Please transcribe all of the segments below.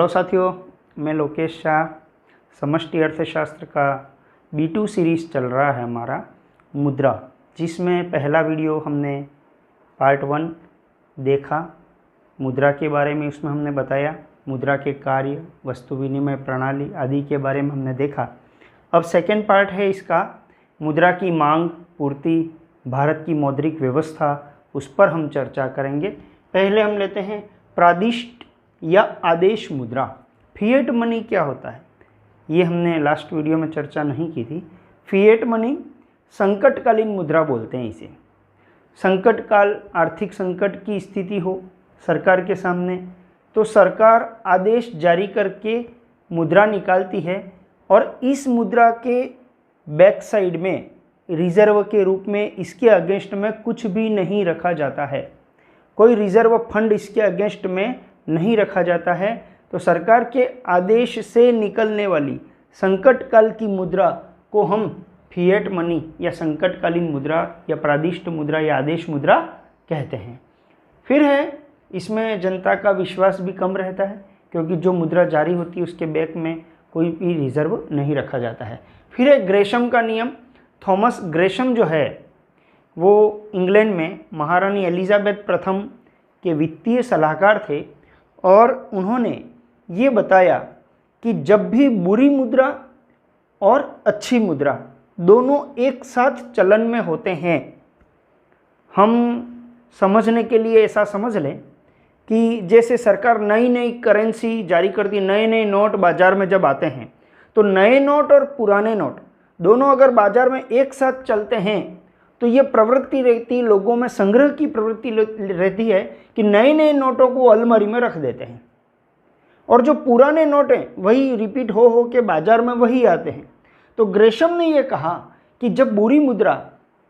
Hello साथियों, मैं लोकेश शाह। समष्टि अर्थशास्त्र का B2 सीरीज़ चल रहा है हमारा मुद्रा, जिसमें पहला वीडियो हमने पार्ट 1 देखा मुद्रा के बारे में। उसमें हमने बताया मुद्रा के कार्य, वस्तु विनिमय प्रणाली आदि के बारे में हमने देखा। अब सेकेंड पार्ट है इसका, मुद्रा की मांग, पूर्ति, भारत की मौद्रिक व्यवस्था, उस पर हम चर्चा करेंगे। पहले हम लेते हैं प्रादिष्ट या आदेश मुद्रा। फिएट मनी क्या होता है, ये हमने लास्ट वीडियो में चर्चा नहीं की थी। फिएट मनी संकटकालीन मुद्रा बोलते हैं इसे। संकट काल, आर्थिक संकट की स्थिति हो सरकार के सामने, तो सरकार आदेश जारी करके मुद्रा निकालती है और इस मुद्रा के बैक साइड में रिजर्व के रूप में इसके अगेंस्ट में कुछ भी नहीं रखा जाता है। कोई रिजर्व फंड इसके अगेंस्ट में नहीं रखा जाता है। तो सरकार के आदेश से निकलने वाली संकट काल की मुद्रा को हम फिएट मनी या संकटकालीन मुद्रा या प्रादिष्ट मुद्रा या आदेश मुद्रा कहते हैं। फिर है, इसमें जनता का विश्वास भी कम रहता है, क्योंकि जो मुद्रा जारी होती है उसके बैक में कोई भी रिजर्व नहीं रखा जाता है। फिर है ग्रेशम का नियम। थॉमस ग्रेशम जो है वो इंग्लैंड में महारानी एलिजाबेथ प्रथम के वित्तीय सलाहकार थे, और उन्होंने ये बताया कि जब भी बुरी मुद्रा और अच्छी मुद्रा दोनों एक साथ चलन में होते हैं, हम समझने के लिए ऐसा समझ लें कि जैसे सरकार नई नई करेंसी जारी करती, नए नए नोट बाज़ार में जब आते हैं, तो नए नोट और पुराने नोट दोनों अगर बाज़ार में एक साथ चलते हैं तो ये प्रवृत्ति रहती, लोगों में संग्रह की प्रवृत्ति रहती है कि नए नए नोटों को अलमारी में रख देते हैं, और जो पुराने नोट हैं वही रिपीट हो के बाज़ार में वही आते हैं। तो ग्रेशम ने ये कहा कि जब बुरी मुद्रा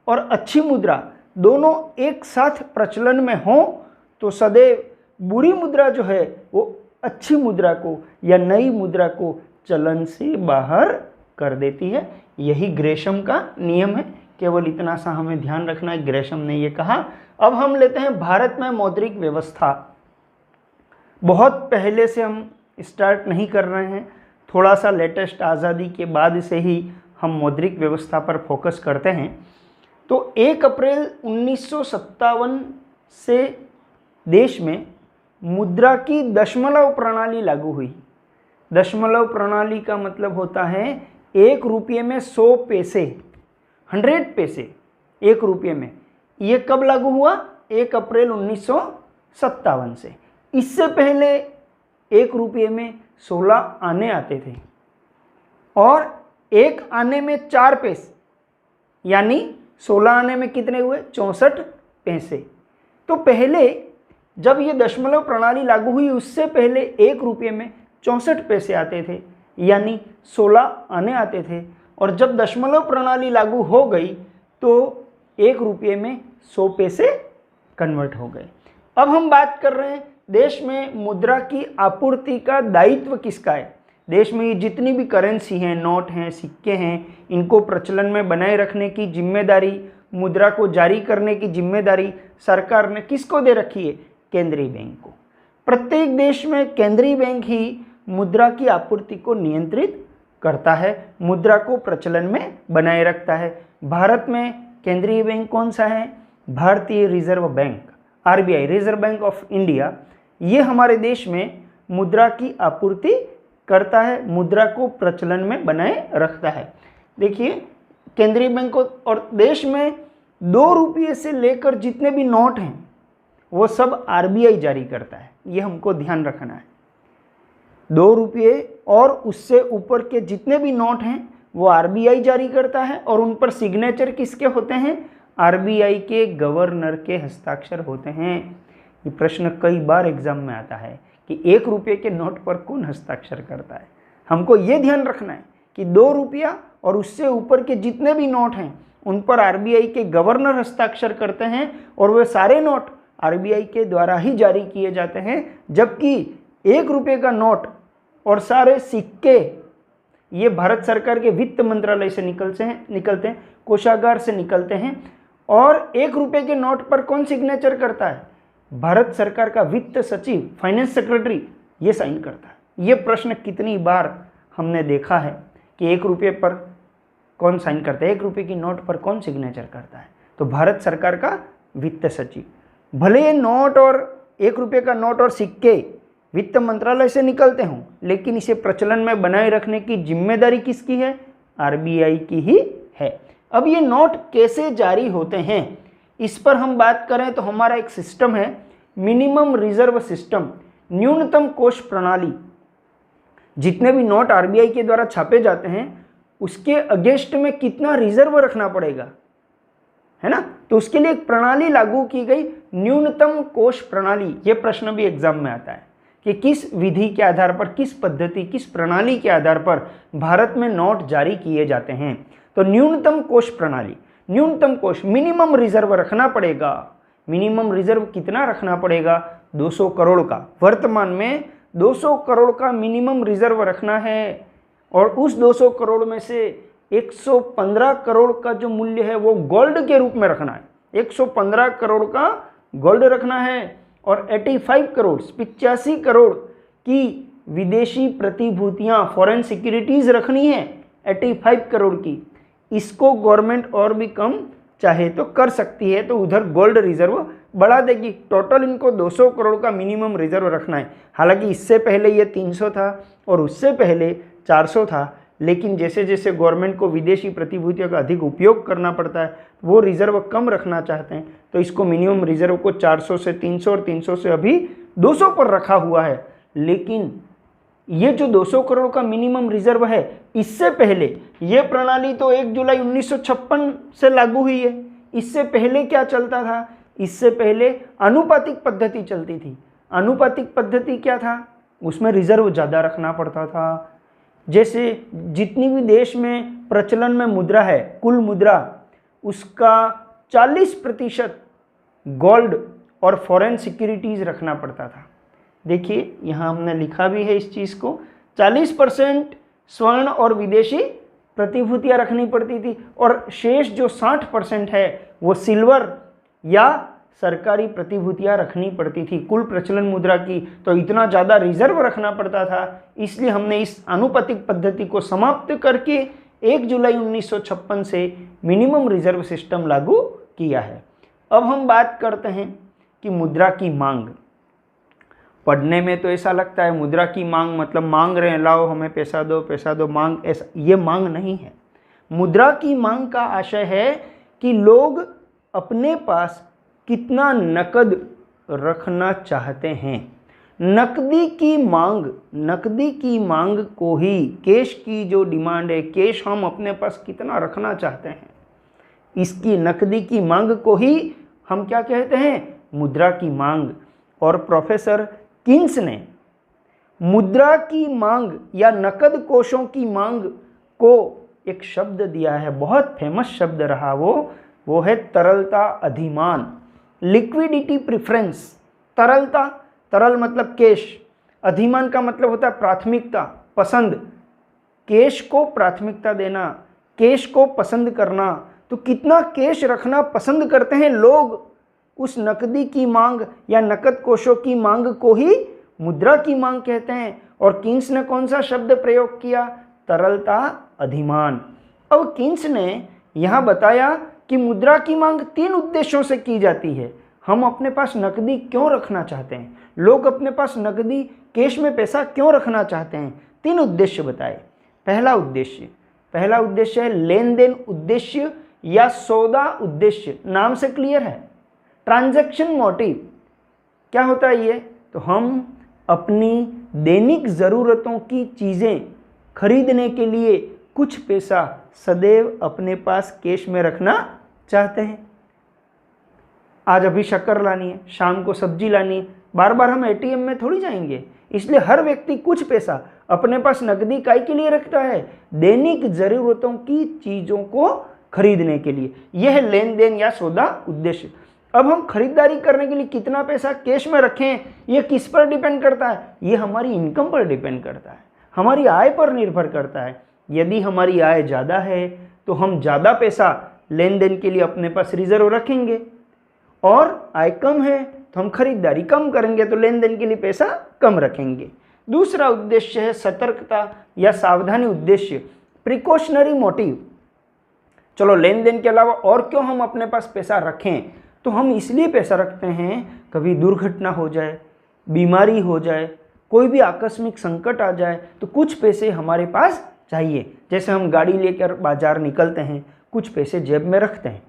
और अच्छी मुद्रा दोनों एक साथ प्रचलन में हो, तो सदैव बुरी मुद्रा जो है वो अच्छी मुद्रा को या नई मुद्रा को चलन से बाहर कर देती है। यही ग्रेशम का नियम है। केवल इतना सा हमें ध्यान रखना है, ग्रेशम ने ये कहा। अब हम लेते हैं भारत में मौद्रिक व्यवस्था। बहुत पहले से हम स्टार्ट नहीं कर रहे हैं, थोड़ा सा लेटेस्ट आज़ादी के बाद से ही हम मौद्रिक व्यवस्था पर फोकस करते हैं। तो 1 अप्रैल 1957 से देश में मुद्रा की दशमलव प्रणाली लागू हुई। दशमलव प्रणाली का मतलब होता है 1 रुपये में 100 पैसे, 100 पैसे 1 रुपये में। ये कब लागू हुआ? 1 अप्रैल 1957 से। इससे पहले 1 रुपये में 16 आने आते थे, और 1 आने में 4 पैसे, यानी 16 आने में कितने हुए? 64 पैसे। तो पहले जब ये दशमलव प्रणाली लागू हुई, उससे पहले 1 रुपये में 64 पैसे आते थे, यानी 16 आने आते थे। और जब दशमलव प्रणाली लागू हो गई तो 1 रुपये में 100 पैसे कन्वर्ट हो गए। अब हम बात कर रहे हैं देश में मुद्रा की आपूर्ति का दायित्व किसका है। देश में ये जितनी भी करेंसी हैं, नोट हैं, सिक्के हैं, इनको प्रचलन में बनाए रखने की जिम्मेदारी, मुद्रा को जारी करने की जिम्मेदारी सरकार ने किसको दे रखी है? केंद्रीय बैंक को। प्रत्येक देश में केंद्रीय बैंक ही मुद्रा की आपूर्ति को नियंत्रित करता है, मुद्रा को प्रचलन में बनाए रखता है। भारत में केंद्रीय बैंक कौन सा है? भारतीय reserve bank, RBI, reserve bank of India. ये हमारे देश में मुद्रा की आपूर्ति करता है, मुद्रा को प्रचलन में बनाए रखता है। देखिए, केंद्रीय बैंक को, और देश में 2 रुपये से लेकर जितने भी नोट हैं वो सब RBI जारी करता है। ये हमको ध्यान रखना है। 2 रुपये और उससे ऊपर के जितने भी नोट हैं वो RBI जारी करता है, और उन पर सिग्नेचर किसके होते हैं? RBI के गवर्नर के हस्ताक्षर होते हैं। ये प्रश्न कई बार एग्जाम में आता है कि 1 रुपये के नोट पर कौन हस्ताक्षर करता है। हमको ये ध्यान रखना है कि 2 रुपया और उससे ऊपर के जितने भी नोट हैं उन पर RBI के गवर्नर हस्ताक्षर करते हैं, और वे सारे नोट RBI के द्वारा ही जारी किए जाते हैं। जबकि 1 रुपये का नोट और सारे सिक्के ये भारत सरकार के वित्त मंत्रालय से निकलते हैं, कोषागार से निकलते हैं। और 1 रुपये के नोट पर कौन सिग्नेचर करता है? भारत सरकार का वित्त सचिव, फाइनेंस सेक्रेटरी, ये साइन करता है। ये प्रश्न कितनी बार हमने देखा है कि 1 रुपये पर कौन साइन करता है, 1 रुपये की नोट पर कौन सिग्नेचर करता है? तो भारत सरकार का वित्त सचिव। भले ये नोट और 1 रुपये का नोट और सिक्के वित्त मंत्रालय से निकलते हों, लेकिन इसे प्रचलन में बनाए रखने की जिम्मेदारी किसकी है? आरबीआई की ही है। अब ये नोट कैसे जारी होते हैं, इस पर हम बात करें तो हमारा एक सिस्टम है, मिनिमम रिजर्व सिस्टम, न्यूनतम कोष प्रणाली। जितने भी नोट आरबीआई के द्वारा छापे जाते हैं उसके अगेंस्ट में कितना रिजर्व रखना पड़ेगा, है ना? तो उसके लिए एक प्रणाली लागू की गई, न्यूनतम कोष प्रणाली। ये प्रश्न भी एग्जाम में आता है कि किस विधि के आधार पर, किस पद्धति, किस प्रणाली के आधार पर भारत में नोट जारी किए जाते हैं। तो न्यूनतम कोष प्रणाली, न्यूनतम कोष, मिनिमम रिजर्व रखना पड़ेगा। मिनिमम रिजर्व कितना रखना पड़ेगा? 200 करोड़ का। वर्तमान में 200 करोड़ का मिनिमम रिजर्व रखना है, और उस 200 करोड़ में से 115 करोड़ का जो मूल्य है वो गोल्ड के रूप में रखना है। 115 करोड़ का गोल्ड रखना है, और 85 करोड़ की विदेशी प्रतिभूतियां, फॉरेन सिक्योरिटीज रखनी है, 85 करोड़ की। इसको गवर्नमेंट और भी कम चाहे तो कर सकती है, तो उधर गोल्ड रिजर्व बढ़ा देगी। टोटल इनको 200 करोड़ का मिनिमम रिजर्व रखना है। हालांकि इससे पहले ये 300 था और उससे पहले 400 था, लेकिन जैसे जैसे गवर्नमेंट को विदेशी प्रतिभूतियों का अधिक उपयोग करना पड़ता है, वो रिजर्व कम रखना चाहते हैं, तो इसको मिनिमम रिजर्व को 400 से 300 और 300 से अभी 200 पर रखा हुआ है। लेकिन ये जो 200 करोड़ का मिनिमम रिजर्व है, इससे पहले ये प्रणाली तो 1 जुलाई 1956 से लागू हुई है। इससे पहले क्या चलता था? इससे पहले अनुपातिक पद्धति चलती थी। अनुपातिक पद्धति क्या था? उसमें रिजर्व ज़्यादा रखना पड़ता था। जैसे जितनी भी देश में प्रचलन में मुद्रा है, कुल मुद्रा, उसका 40% गोल्ड और फॉरेन सिक्योरिटीज़ रखना पड़ता था। देखिए यहाँ हमने लिखा भी है इस चीज़ को, 40% स्वर्ण और विदेशी प्रतिभूतियाँ रखनी पड़ती थी, और शेष जो 60% है वो सिल्वर या सरकारी प्रतिभूतियाँ रखनी पड़ती थी कुल प्रचलन मुद्रा की। तो इतना ज़्यादा रिजर्व रखना पड़ता था, इसलिए हमने इस अनुपातिक पद्धति को समाप्त करके 1 जुलाई 1956 से मिनिमम रिजर्व सिस्टम लागू किया है। अब हम बात करते हैं कि मुद्रा की मांग। पढ़ने में तो ऐसा लगता है मुद्रा की मांग मतलब मांग रहे हैं, लाओ हमें पैसा दो, मांग, ऐसा ये मांग नहीं है। मुद्रा की मांग का आशय है कि लोग अपने पास कितना नकद रखना चाहते हैं। नकदी की मांग को ही, कैश की जो डिमांड है, कैश हम अपने पास कितना रखना चाहते हैं, इसकी नकदी की मांग को ही हम क्या कहते हैं? मुद्रा की मांग। और प्रोफेसर किन्स ने मुद्रा की मांग या नकद कोशों की मांग को एक शब्द दिया है, बहुत फेमस शब्द रहा वो है तरलता अधिमान, लिक्विडिटी प्रेफरेंस। तरलता, तरल मतलब कैश, अधिमान का मतलब होता है प्राथमिकता, पसंद, कैश को प्राथमिकता देना, कैश को पसंद करना। तो कितना कैश रखना पसंद करते हैं लोग, उस नकदी की मांग या नकद कोशों की मांग को ही मुद्रा की मांग कहते हैं। और किन्स ने कौन सा शब्द प्रयोग किया? तरलता अधिमान। अब किन्स ने यहाँ बताया कि मुद्रा की मांग 3 उद्देश्यों से की जाती है। हम अपने पास नकदी क्यों रखना चाहते हैं, लोग अपने पास नकदी, कैश में पैसा क्यों रखना चाहते हैं? 3 उद्देश्य बताए। पहला उद्देश्य है लेन देन उद्देश्य या सौदा उद्देश्य। नाम से क्लियर है, ट्रांजैक्शन मोटिव। क्या होता है ये? तो हम अपनी दैनिक ज़रूरतों की चीज़ें खरीदने के लिए कुछ पैसा सदैव अपने पास कैश में रखना चाहते हैं। आज अभी शक्कर लानी है, शाम को सब्जी लानी है, बार बार हम एटीएम में थोड़ी जाएंगे, इसलिए हर व्यक्ति कुछ पैसा अपने पास नकदी काय के लिए रखता है? दैनिक ज़रूरतों की चीज़ों को खरीदने के लिए। यह है लेन देन या सौदा उद्देश्य। अब हम खरीदारी करने के लिए कितना पैसा कैश में रखें, यह किस पर डिपेंड करता है? ये हमारी इनकम पर डिपेंड करता है, हमारी आय पर निर्भर करता है। यदि हमारी आय ज़्यादा है तो हम ज़्यादा पैसा लेन देन के लिए अपने पास रिजर्व रखेंगे, और आय कम है तो हम खरीदारी कम करेंगे, तो लेन देन के लिए पैसा कम रखेंगे। दूसरा उद्देश्य है सतर्कता या सावधानी उद्देश्य, प्रिकॉशनरी मोटिव। चलो लेन देन के अलावा और क्यों हम अपने पास पैसा रखें, तो हम इसलिए पैसा रखते हैं कभी दुर्घटना हो जाए, बीमारी हो जाए, कोई भी आकस्मिक संकट आ जाए तो कुछ पैसे हमारे पास चाहिए। जैसे हम गाड़ी लेकर बाजार निकलते हैं, कुछ पैसे जेब में रखते हैं,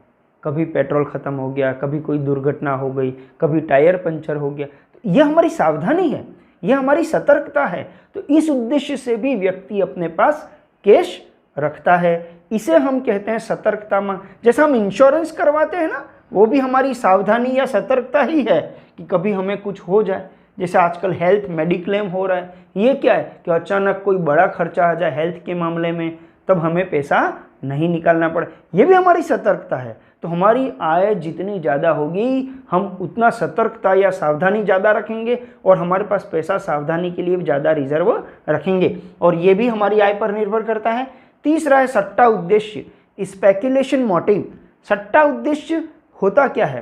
कभी पेट्रोल ख़त्म हो गया, कभी कोई दुर्घटना हो गई, कभी टायर पंचर हो गया, तो यह हमारी सावधानी है, यह हमारी सतर्कता है। तो इस उद्देश्य से भी व्यक्ति अपने पास कैश रखता है, इसे हम कहते हैं सतर्कता मांग। जैसे हम इंश्योरेंस करवाते हैं ना, वो भी हमारी सावधानी या सतर्कता ही है कि कभी हमें कुछ हो जाए। जैसे आजकल हेल्थ मेडिक्लेम हो रहा है, ये क्या है कि अचानक कोई बड़ा खर्चा आ जाए हेल्थ के मामले में, तब हमें पैसा नहीं निकालना पड़े, ये भी हमारी सतर्कता है। तो हमारी आय जितनी ज़्यादा होगी हम उतना सतर्कता या सावधानी ज़्यादा रखेंगे और हमारे पास पैसा सावधानी के लिए ज़्यादा रिजर्व रखेंगे, और ये भी हमारी आय पर निर्भर करता है। तीसरा है सट्टा उद्देश्य, स्पेकुलेशन मोटिव। सट्टा उद्देश्य होता क्या है,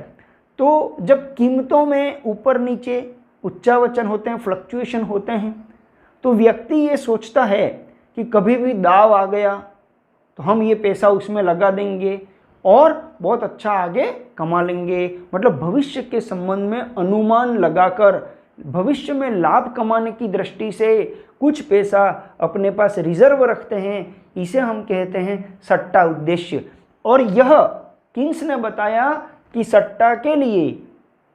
तो जब कीमतों में ऊपर नीचे उच्चावचन होते हैं, फ्लक्चुएशन होते हैं, तो व्यक्ति ये सोचता है कि कभी भी दाव आ गया तो हम ये पैसा उसमें लगा देंगे और बहुत अच्छा आगे कमा लेंगे। मतलब भविष्य के संबंध में अनुमान लगाकर भविष्य में लाभ कमाने की दृष्टि से कुछ पैसा अपने पास रिजर्व रखते हैं, इसे हम कहते हैं सट्टा उद्देश्य। और यह किन्स ने बताया कि सट्टा के लिए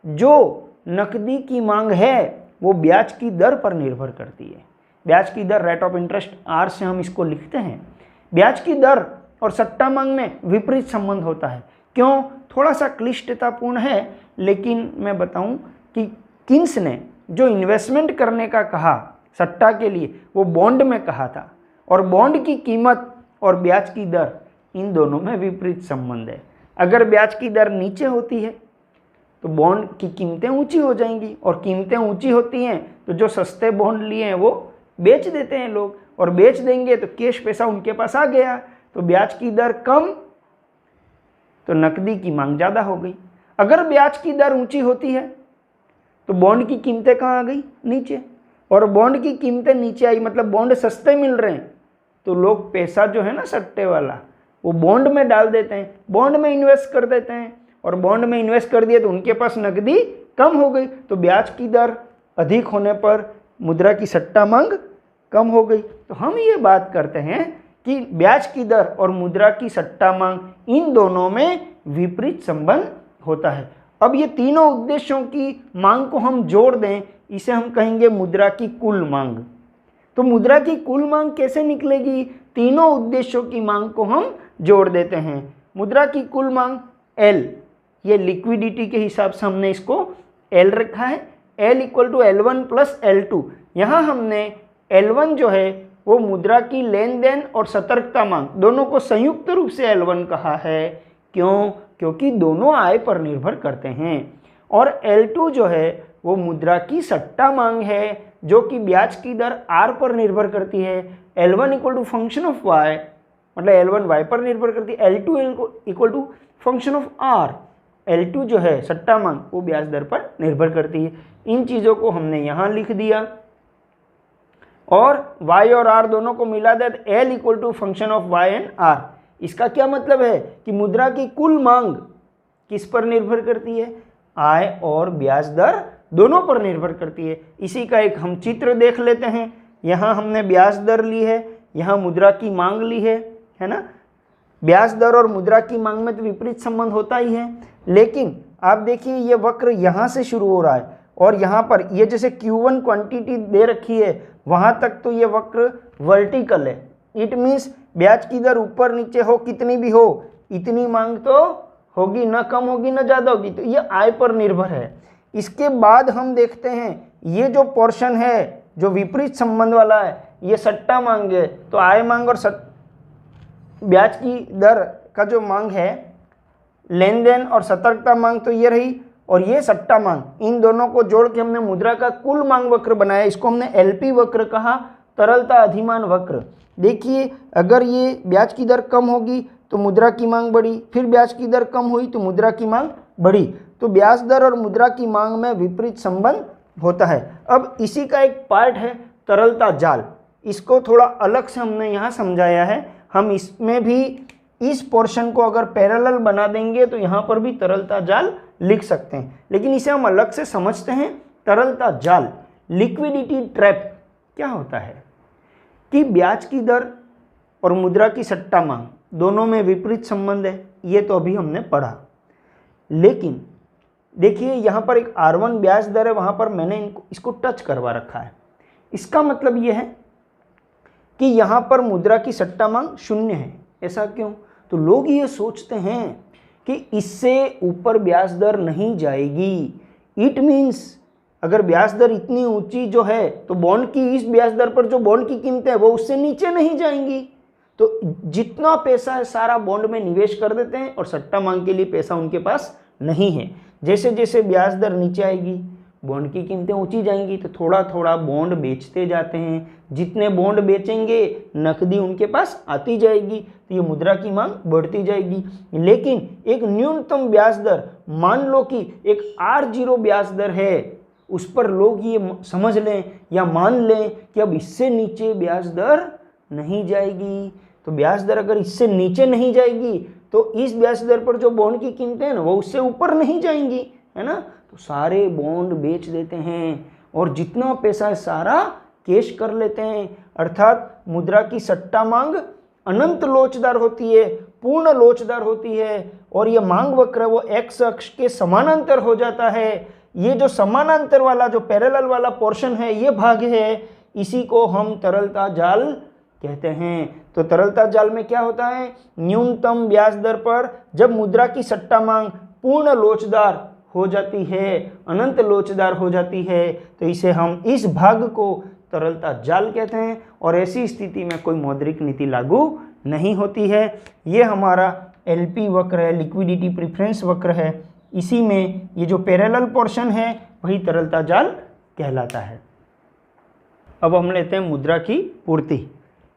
जो नकदी की मांग है वो ब्याज की दर पर निर्भर करती है। ब्याज की दर, रेट ऑफ इंटरेस्ट, आर से हम इसको लिखते हैं। ब्याज की दर और सट्टा मांग में विपरीत संबंध होता है। क्यों? थोड़ा सा क्लिष्टतापूर्ण है, लेकिन मैं बताऊं कि किन्स ने जो इन्वेस्टमेंट करने का कहा सट्टा के लिए, वो बॉन्ड में कहा था, और बॉन्ड की कीमत और ब्याज की दर इन दोनों में विपरीत संबंध है। अगर ब्याज की दर नीचे होती है तो बॉन्ड की कीमतें ऊंची हो जाएंगी, और कीमतें ऊंची होती हैं तो जो सस्ते बॉन्ड लिए हैं वो बेच देते हैं लोग, और बेच देंगे तो कैश पैसा उनके पास आ गया, तो ब्याज की दर कम तो नकदी की मांग ज़्यादा हो गई। अगर ब्याज की दर ऊंची होती है तो बॉन्ड की कीमतें कहाँ आ गई? नीचे, और बॉन्ड की कीमतें नीचे आई मतलब बॉन्ड सस्ते मिल रहे हैं, तो लोग पैसा जो है ना सट्टे वाला वो बॉन्ड में डाल देते हैं, बॉन्ड में इन्वेस्ट कर देते हैं, और बॉन्ड में इन्वेस्ट कर दिए तो उनके पास नकदी कम हो गई, तो ब्याज की दर अधिक होने पर मुद्रा की सट्टा मांग कम हो गई। तो हम ये बात करते हैं कि ब्याज की दर और मुद्रा की सट्टा मांग इन दोनों में विपरीत संबंध होता है। अब ये तीनों उद्देश्यों की मांग को हम जोड़ दें, इसे हम कहेंगे मुद्रा की कुल मांग। तो मुद्रा की कुल मांग कैसे निकलेगी? तीनों उद्देश्यों की मांग को हम जोड़ देते हैं। मुद्रा की कुल मांग L, ये लिक्विडिटी के हिसाब से हमने इसको L रखा है, L equal to L1 plus L2। यहाँ हमने L1 जो है वो मुद्रा की लेन देन और सतर्कता मांग दोनों को संयुक्त रूप से L1 कहा है। क्यों? क्योंकि दोनों आय पर निर्भर करते हैं। और L2 जो है वो मुद्रा की सट्टा मांग है, जो कि ब्याज की दर R पर निर्भर करती है। L1 equal to function of Y, मतलब L1 Y पर निर्भर करती है, L2 equal to function of R, L2 जो है सट्टा मांग वो ब्याज दर पर निर्भर करती है। इन चीज़ों को हमने यहाँ लिख दिया, और Y और R दोनों को मिला दे तो L equal to function of Y and R। इसका क्या मतलब है कि मुद्रा की कुल मांग किस पर निर्भर करती है? आय और ब्याज दर दोनों पर निर्भर करती है। इसी का एक हम चित्र देख लेते हैं। यहाँ हमने ब्याज दर ली है, यहाँ मुद्रा की मांग ली है ना। ब्याज दर और मुद्रा की मांग में तो विपरीत संबंध होता ही है, लेकिन आप देखिए ये वक्र यहाँ से शुरू हो रहा है और यहाँ पर ये जैसे Q1 क्वांटिटी दे रखी है वहाँ तक तो ये वक्र वर्टिकल है। इट मीन्स ब्याज की दर ऊपर नीचे हो कितनी भी हो, इतनी मांग तो होगी, ना कम होगी ना ज़्यादा होगी, तो ये आय पर निर्भर है। इसके बाद हम देखते हैं ये जो पोर्शन है जो विपरीत संबंध वाला है ये सट्टा मांग है, तो आय मांग और ब्याज की दर का जो मांग है, लेन देन और सतर्कता मांग तो ये रही, और ये सट्टा मांग, इन दोनों को जोड़ के हमने मुद्रा का कुल मांग वक्र बनाया। इसको हमने LP वक्र कहा, तरलता अधिमान वक्र। देखिए अगर ये ब्याज की दर कम होगी तो मुद्रा की मांग बढ़ी, फिर ब्याज की दर कम हुई तो मुद्रा की मांग बढ़ी, तो ब्याज दर और मुद्रा की मांग में विपरीत संबंध होता है। अब इसी का एक पार्ट है तरलता जाल, इसको थोड़ा अलग से हमने यहाँ समझाया है। हम इसमें भी इस पोर्शन को अगर पैरेलल बना देंगे तो यहाँ पर भी तरलता जाल लिख सकते हैं, लेकिन इसे हम अलग से समझते हैं। तरलता जाल, लिक्विडिटी ट्रैप क्या होता है कि ब्याज की दर और मुद्रा की सट्टा मांग दोनों में विपरीत संबंध है, ये तो अभी हमने पढ़ा। लेकिन देखिए यहाँ पर एक R1 ब्याज दर है, वहाँ पर मैंने इसको टच करवा रखा है। इसका मतलब ये है कि यहाँ पर मुद्रा की सट्टा मांग 0 है। ऐसा क्यों? तो लोग ये सोचते हैं कि इससे ऊपर ब्याज दर नहीं जाएगी। इट मीन्स अगर ब्याज दर इतनी ऊंची जो है तो बॉन्ड की इस ब्याज दर पर जो बॉन्ड की कीमतें हैं वो उससे नीचे नहीं जाएंगी। तो जितना पैसा है सारा बॉन्ड में निवेश कर देते हैं और सट्टा मांग के लिए पैसा उनके पास नहीं है। जैसे जैसे ब्याज दर नीचे आएगी बॉन्ड की कीमतें ऊंची जाएंगी, तो थोड़ा थोड़ा बॉन्ड बेचते जाते हैं। जितने बॉन्ड बेचेंगे नकदी उनके पास आती जाएगी, तो ये मुद्रा की मांग बढ़ती जाएगी। लेकिन एक न्यूनतम ब्याज दर, मान लो कि एक R0 ब्याज दर है, उस पर लोग ये समझ लें या मान लें कि अब इससे नीचे ब्याज दर नहीं जाएगी। तो ब्याज दर अगर इससे नीचे नहीं जाएगी तो इस ब्याज दर पर जो बॉन्ड की कीमतें हैं ना वो उससे ऊपर नहीं जाएंगी, है ना। तो सारे बॉन्ड बेच देते हैं और जितना पैसा है सारा कैश कर लेते हैं। अर्थात मुद्रा की सट्टा मांग अनंत लोचदार होती है, पूर्ण लोचदार होती है, और ये मांग वक्र वो एक्स अक्ष के समानांतर हो जाता है। ये जो समानांतर वाला जो पैरेलल वाला पोर्शन है ये भाग है, इसी को हम तरलता जाल कहते हैं। तो तरलता जाल में क्या होता है, न्यूनतम ब्याज दर पर जब मुद्रा की सट्टा मांग पूर्ण लोचदार हो जाती है, अनंत लोचदार हो जाती है, तो इसे हम इस भाग को तरलता जाल कहते हैं। और ऐसी स्थिति में कोई मौद्रिक नीति लागू नहीं होती है। ये हमारा एलपी वक्र है, लिक्विडिटी प्रेफरेंस वक्र है। इसी में ये जो पैरेलल पोर्शन है वही तरलता जाल कहलाता है। अब हम लेते हैं मुद्रा की पूर्ति,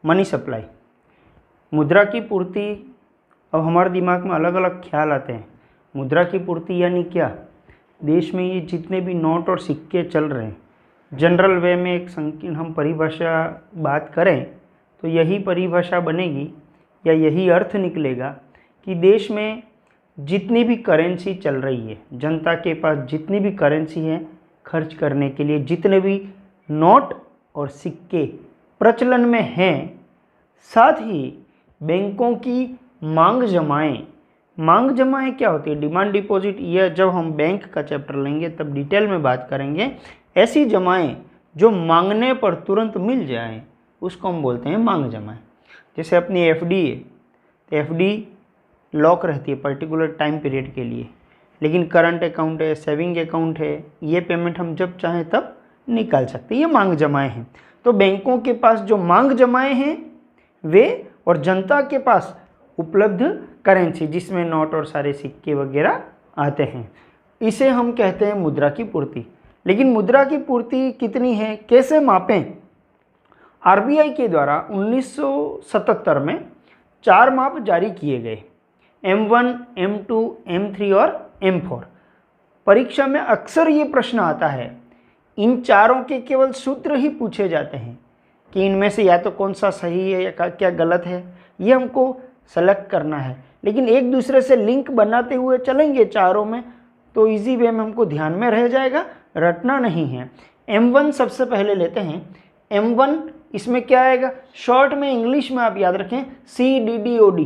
मनी सप्लाई। मुद्रा की पूर्ति, अब हमारे दिमाग में अलग अलग ख्याल आते हैं। मुद्रा की पूर्ति यानी क्या? देश में ये जितने भी नोट और सिक्के चल रहे हैं, जनरल वे में एक संकीर्ण हम परिभाषा बात करें तो यही परिभाषा बनेगी या यही अर्थ निकलेगा कि देश में जितनी भी करेंसी चल रही है, जनता के पास जितनी भी करेंसी है खर्च करने के लिए, जितने भी नोट और सिक्के प्रचलन में हैं, साथ ही बैंकों की मांग जमाएं क्या होती है? Demand deposit. यह जब हम बैंक का चैप्टर लेंगे तब डिटेल में बात करेंगे। ऐसी जमाएं जो मांगने पर तुरंत मिल जाएं उसको हम बोलते हैं मांग जमाएं। जैसे अपनी एफडी है, तो एफडी लॉक रहती है पर्टिकुलर टाइम पीरियड के लिए, लेकिन करंट अकाउंट है, सेविंग अकाउंट है, ये पेमेंट हम जब चाहें तब निकाल सकते हैं। ये मांग जमाएं हैं। तो बैंकों के पास जो मांग जमाएं हैं वे, और जनता के पास उपलब्ध करेंसी जिसमें नोट और सारे सिक्के वगैरह आते हैं, इसे हम कहते हैं मुद्रा की पूर्ति। लेकिन मुद्रा की पूर्ति कितनी है, कैसे मापें? आरबीआई के द्वारा 1977 में 4 माप जारी किए गए, M1, M2, M3 और M4। परीक्षा में अक्सर ये प्रश्न आता है, इन चारों के केवल सूत्र ही पूछे जाते हैं कि इनमें से या तो कौन सा सही है या क्या गलत है, ये हमको सेलेक्ट करना है। लेकिन एक दूसरे से लिंक बनाते हुए चलेंगे चारों में तो इजी वे में हमको ध्यान में रह जाएगा, रटना नहीं है। M1 सबसे पहले लेते हैं। M1 इसमें क्या आएगा, शॉर्ट में इंग्लिश में आप याद रखें CDDOD।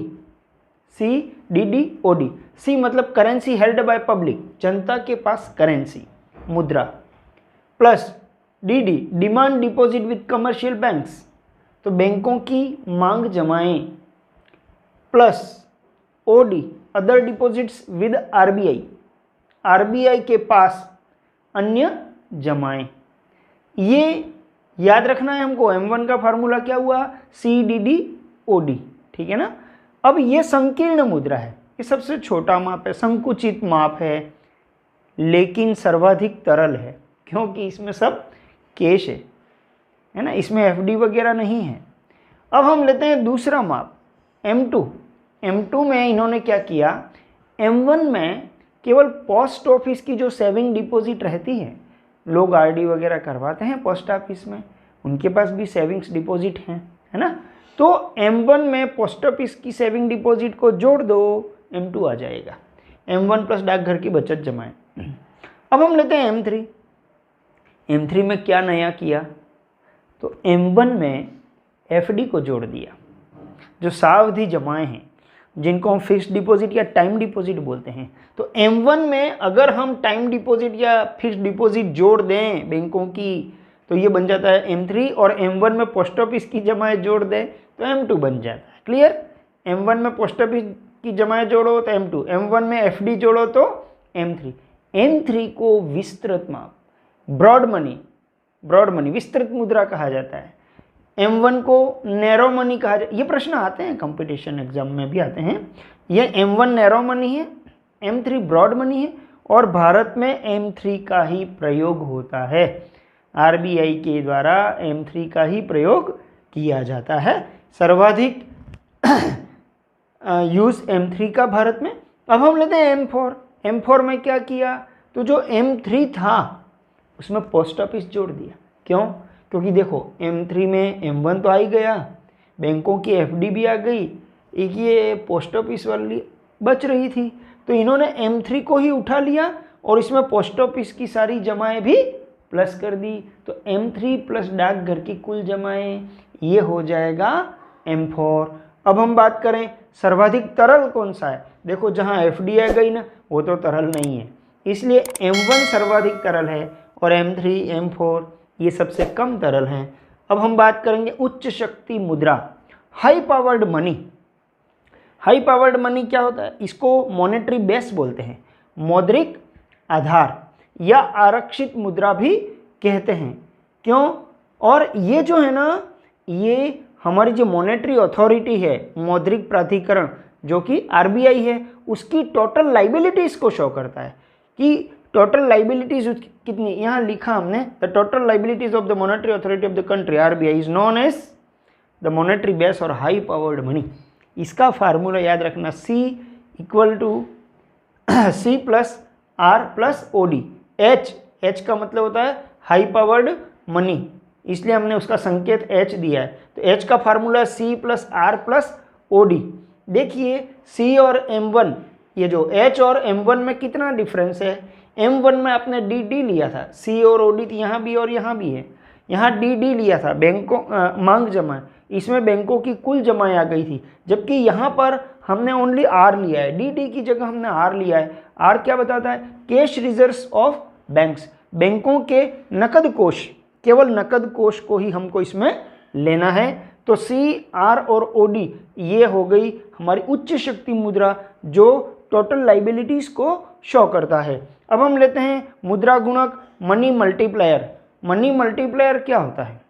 CDDOD, C मतलब करेंसी हेल्ड बाय पब्लिक, जनता के पास करेंसी मुद्रा, plus DD demand deposit with commercial banks, तो बैंकों की मांग जमाएं, plus OD other deposits with RBI के पास अन्य जमाएं। ये याद रखना है हमको। M1 का फार्मूला क्या हुआ, CDDOD, ठीक है ना। अब ये संकीर्ण मुद्रा है, ये सबसे छोटा माप है, संकुचित माप है, लेकिन सर्वाधिक तरल है क्योंकि इसमें सब कैश है ना, इसमें FD वगैरह नहीं है। अब हम लेते हैं दूसरा माप M2 में इन्होंने क्या किया, M1 में केवल पोस्ट ऑफिस की जो सेविंग डिपॉजिट रहती है, लोग RD वगैरह करवाते हैं पोस्ट ऑफिस में, उनके पास भी सेविंग्स डिपॉजिट हैं, है ना। तो M1 में पोस्ट ऑफिस की सेविंग डिपॉजिट को जोड़ दो, M2 आ जाएगा। M1 प्लस डाकघर की बचत जमाएं। अब हम लेते हैं M3। M3 में क्या नया किया, तो M1 में FD को जोड़ दिया, जो सावधि जमाएं हैं, जिनको हम फिक्स्ड डिपॉजिट या टाइम डिपॉजिट बोलते हैं। तो M1 में अगर हम टाइम डिपॉजिट या फिक्स्ड डिपॉजिट जोड़ दें बैंकों की, तो ये बन जाता है M3, और M1 में पोस्ट ऑफिस की जमाएं जोड़ दें तो M2 बन जाता है। क्लियर। M1 में पोस्ट ऑफिस की जमाएं जोड़ो तो M2, M1 में FD जोड़ो तो M3। M3 को विस्तृत माप, ब्रॉड मनी विस्तृत मुद्रा कहा जाता है। M1 को नैरो मनी कहा जाता है। ये प्रश्न आते हैं कंपटीशन एग्जाम में भी आते हैं। ये M1 नैरो मनी है, M3 ब्रॉड मनी है, और भारत में M3 का ही प्रयोग होता है। RBI के द्वारा M3 का ही प्रयोग किया जाता है। सर्वाधिक यूज M3 का भारत में। अब हम लेते हैं M4। M4 में क्या किया, तो जो M3 था उसमें पोस्ट ऑफिस जोड़ दिया। क्यों, क्योंकि देखो M3 में M1 तो आ ही गया, बैंकों की FD भी आ गई, एक ये पोस्ट ऑफिस वाली बच रही थी, तो इन्होंने M3 को ही उठा लिया और इसमें पोस्ट ऑफिस की सारी जमाएं भी प्लस कर दी। तो M3 प्लस डाकघर की कुल जमाएं, ये हो जाएगा M4। अब हम बात करें सर्वाधिक तरल कौन सा है, देखो जहां FD आ गई ना, वो तो तरल नहीं है, इसलिए M1 सर्वाधिक तरल है और M3 M4 ये सबसे कम तरल हैं। अब हम बात करेंगे उच्च शक्ति मुद्रा, high powered money. High powered money क्या होता है, इसको मॉनेटरी बेस बोलते हैं, मौद्रिक आधार या आरक्षित मुद्रा भी कहते हैं। क्यों, और ये जो है ना, ये हमारी जो मॉनेटरी अथॉरिटी है, मौद्रिक प्राधिकरण जो कि RBI है, उसकी टोटल लाइबिलिटीज को शो करता है कि टोटल लाइबिलिटीज कितनी, यहाँ लिखा हमने, the total liabilities of the monetary authority of the country RBI is known as the monetary base और हाई पावर्ड मनी। इसका फार्मूला याद रखना, C = C plus R plus OD। H का मतलब होता है हाई पावर्ड मनी, इसलिए हमने उसका संकेत H दिया है। तो H का formula C plus R plus OD। देखिए C और M1, ये जो H और M1 में कितना डिफरेंस है। M1 में आपने DD लिया था, C और OD यहाँ भी और यहाँ भी है, यहाँ DD लिया था बैंकों मांग जमा, इसमें बैंकों की कुल जमाएं आ गई थी, जबकि यहाँ पर हमने ओनली R लिया है, DD की जगह हमने R लिया है। R क्या बताता है, कैश रिजर्व्स ऑफ बैंक्स, बैंकों के नकद कोष, केवल नकद कोष को ही हमको इसमें लेना है। तो C, R और OD ये हो गई हमारी उच्च शक्ति मुद्रा जो टोटल लाइबिलिटीज को शो करता है। अब हम लेते हैं मुद्रा गुणक, मनी मल्टीप्लायर। मनी मल्टीप्लायर क्या होता है,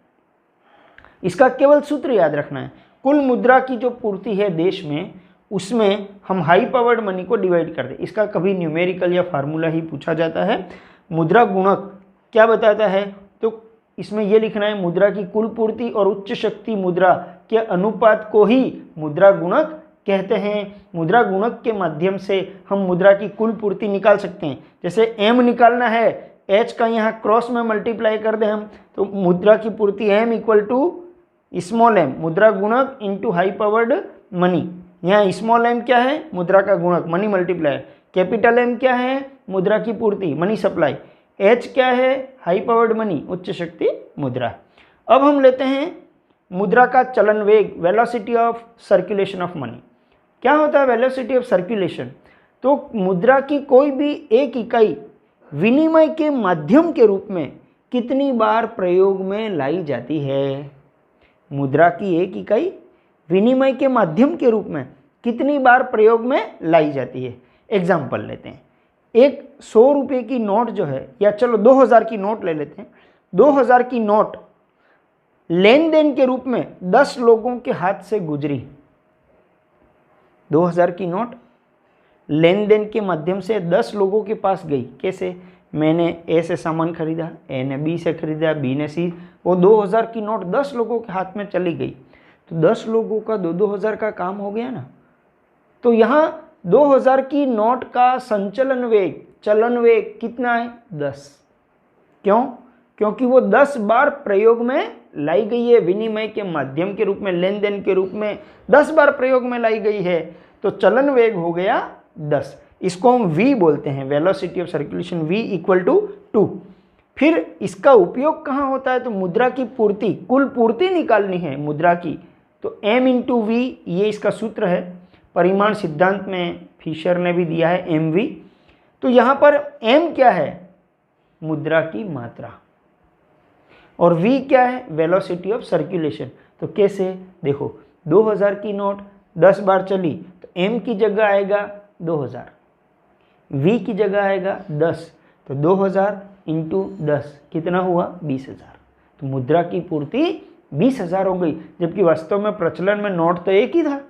इसका केवल सूत्र याद रखना है, कुल मुद्रा की जो पूर्ति है देश में, उसमें हम हाई पावर्ड मनी को डिवाइड कर दें। इसका कभी न्यूमेरिकल या फार्मूला ही पूछा जाता है। मुद्रा गुणक क्या बताता है, तो इसमें यह लिखना है, मुद्रा की कुल पूर्ति और उच्च शक्ति मुद्रा के अनुपात को ही मुद्रा गुणक कहते हैं। मुद्रा गुणक के माध्यम से हम मुद्रा की कुल पूर्ति निकाल सकते हैं। जैसे M निकालना है, H का यहाँ क्रॉस में मल्टीप्लाई कर दें हम, तो मुद्रा की पूर्ति M = स्मॉल m, मुद्रा गुणक इंटू हाई पावर्ड मनी। यहाँ स्मॉल m क्या है, मुद्रा का गुणक, मनी मल्टीप्लायर। कैपिटल M क्या है, मुद्रा की पूर्ति, मनी सप्लाई। H क्या है, हाई पावर्ड मनी, उच्च शक्ति मुद्रा। अब हम लेते हैं मुद्रा का चलन वेग, velocity of circulation of money. क्या होता है वेलोसिटी ऑफ सर्कुलेशन, तो मुद्रा की कोई भी एक इकाई विनिमय के माध्यम के रूप में कितनी बार प्रयोग में लाई जाती है। मुद्रा की एक इकाई विनिमय के माध्यम के रूप में कितनी बार प्रयोग में लाई जाती है। एग्जाम्पल लेते हैं, एक 100 रुपये की नोट जो है, या चलो 2000 की नोट ले लेते हैं। 2000 की नोट लेन देन के रूप में 10 लोगों के हाथ से गुजरी। 2000 की नोट लेन देन के माध्यम से 10 लोगों के पास गई। कैसे, मैंने A से सामान खरीदा, A ने B से खरीदा, B ने C, वो 2000 की नोट 10 लोगों के हाथ में चली गई, तो 10 लोगों का 2-2000 का काम हो गया ना। तो यहाँ 2000 की नोट का संचलन वेग, चलन वेग कितना है, 10। क्यों, क्योंकि वो 10 बार प्रयोग में लाई गई है, विनिमय के माध्यम के रूप में, लेन देन के रूप में 10 बार प्रयोग में लाई गई है, तो चलन वेग हो गया 10। इसको हम v बोलते हैं, velocity of circulation, v equal to 2। फिर इसका उपयोग कहाँ होता है? तो मुद्रा की पूर्ति, कुल पूर्ति निकालनी है मुद्रा की, तो m इंटू वी, ये इसका सूत्र है। परिमाण सिद्धांत में फिशर ने भी दिया है mv। तो यहाँ पर m क्या है? मुद्रा की मात्रा, और v क्या है? Velocity of circulation. तो कैसे? देखो, 2000 की नोट 10 बार चली तो m की जगह आएगा 2000, v की जगह आएगा 10, तो 2000 इंटू 10 कितना हुआ? 20,000। तो मुद्रा की पूर्ति 20,000 हो गई, जबकि वास्तव में प्रचलन में नोट तो एक ही था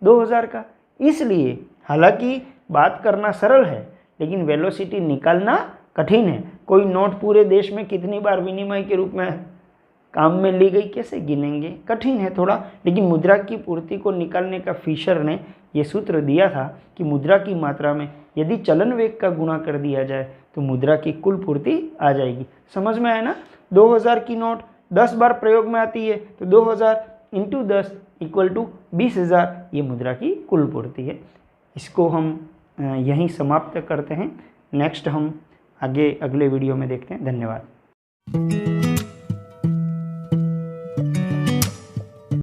2000 का। इसलिए हालांकि बात करना सरल है, लेकिन वेलोसिटी निकालना कठिन है। कोई नोट पूरे देश में कितनी बार विनिमय के रूप में काम में ली गई, कैसे गिनेंगे? कठिन है थोड़ा। लेकिन मुद्रा की पूर्ति को निकालने का फिशर ने यह सूत्र दिया था कि मुद्रा की मात्रा में यदि चलन वेग का गुणा कर दिया जाए तो मुद्रा की कुल पूर्ति आ जाएगी। समझ में आया ना? 2000 की नोट 10 बार प्रयोग में आती है, तो 2000 इंटू 10 इक्वल टू 20,000, ये मुद्रा की कुल पूर्ति है। इसको हम यहीं समाप्त करते हैं। नेक्स्ट हम आगे अगले वीडियो में देखते हैं। धन्यवाद।